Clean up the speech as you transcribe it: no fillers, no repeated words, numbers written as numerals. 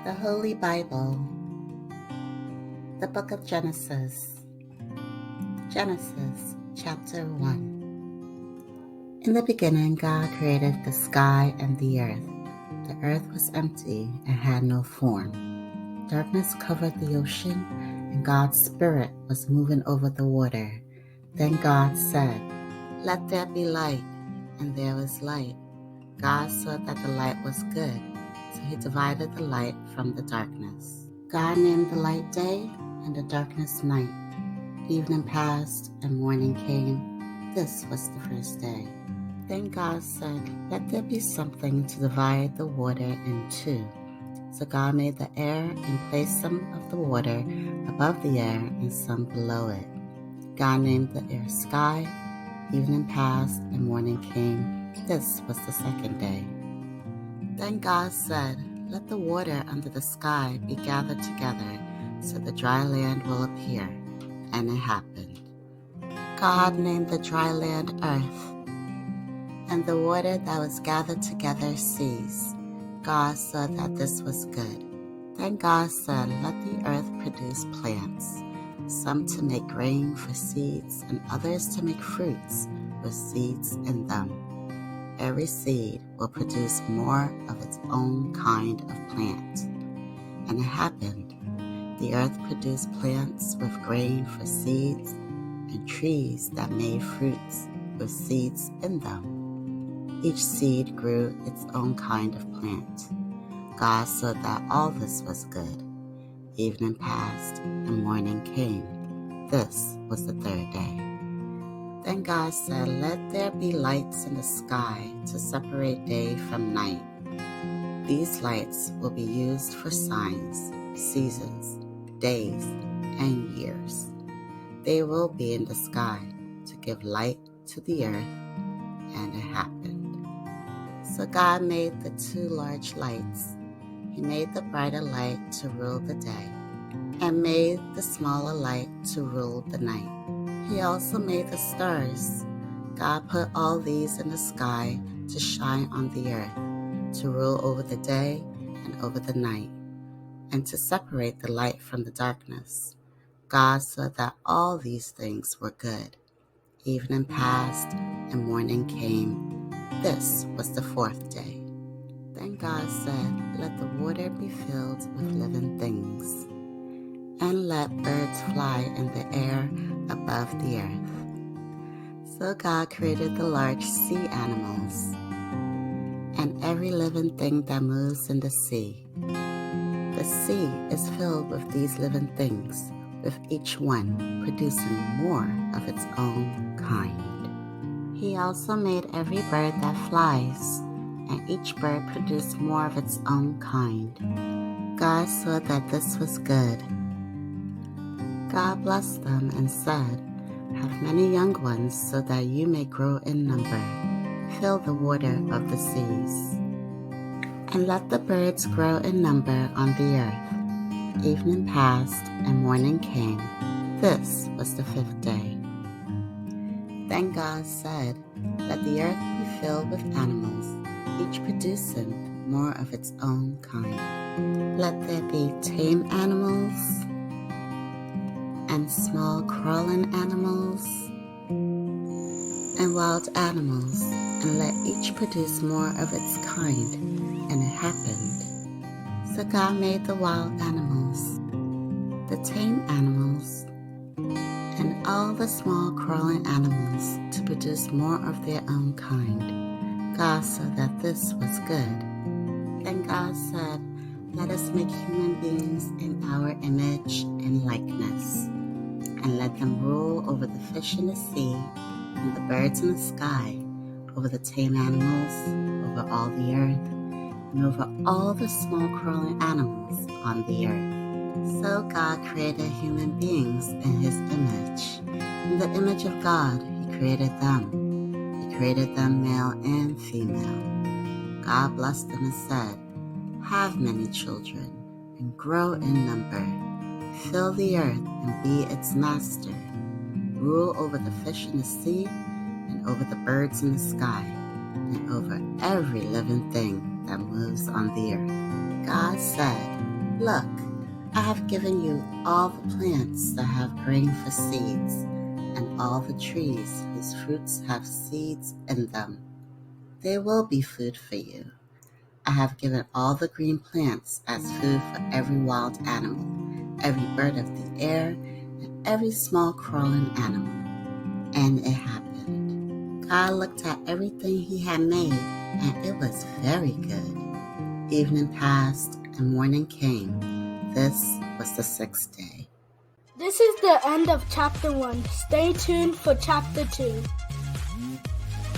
The Holy Bible, the Book of Genesis. Genesis chapter 1. In the beginning, God created the sky and the earth. The earth was empty and had no form. Darkness covered the ocean, and God's Spirit was moving over the water. Then God said, "Let there be light," and there was light. God saw that the light was good, so he divided the light from the darkness. God named the light day and the darkness night. Evening passed and morning came. This was the first day. Then God said, "Let there be something to divide the water in two." So God made the air and placed some of the water above the air and some below it. God named the air sky. Evening passed and morning came. This was the second day. Then God said, "Let the water under the sky be gathered together, so the dry land will appear." And it happened. God named the dry land earth, and the water that was gathered together seas. God saw that this was good. Then God said, "Let the earth produce plants, some to make grain for seeds, and others to make fruits with seeds in them. Every seed will produce more of its own kind of plant." And it happened. The earth produced plants with grain for seeds, and trees that made fruits with seeds in them. Each seed grew its own kind of plant. God saw that all this was good. Evening passed and morning came. This was the third day. Then God said, "Let there be lights in the sky to separate day from night. These lights will be used for signs, seasons, days, and years. They will be in the sky to give light to the earth." And it happened. So God made the two large lights. He made the brighter light to rule the day, and made the smaller light to rule the night. He also made the stars. God put all these in the sky to shine on the earth, to rule over the day and over the night, and to separate the light from the darkness. God saw that all these things were good. Evening passed and morning came. This was the fourth day. Then God said, "Let the water be filled with living things, and let birds fly in the air above the earth." So God created the large sea animals and every living thing that moves in the sea. The sea is filled with these living things, with each one producing more of its own kind. He also made every bird that flies, and each bird produced more of its own kind. God saw that this was good. God blessed them and said, "Have many young ones so that you may grow in number. Fill the water of the seas, and let the birds grow in number on the earth." Evening passed and morning came. This was the fifth day. Then God said, "Let the earth be filled with animals, each producing more of its own kind. Let there be tame animals and small crawling animals and wild animals, and let each produce more of its kind." And it happened. So God made the wild animals, the tame animals, and all the small crawling animals to produce more of their own kind. God saw that this was good. Then God said, "Let us make human beings in our image and likeness, and let them rule over the fish in the sea, and the birds in the sky, over the tame animals, over all the earth, and over all the small crawling animals on the earth." So God created human beings in his image. In the image of God, he created them. He created them male and female. God blessed them and said, "Have many children, and grow in number. Fill the earth and be its master. Rule over the fish in the sea, and over the birds in the sky, and over every living thing that moves on the earth." God said, Look, I have given you all the plants that have grain for seeds, and all the trees whose fruits have seeds in them. They will be food for you. I have given all the green plants as food for every wild animal, every bird of the air, and every small crawling animal. And it happened. God looked at everything he had made, and it was very good. Evening passed, and morning came. This was the 6th day. This is the end of chapter 1. Stay tuned for chapter 2.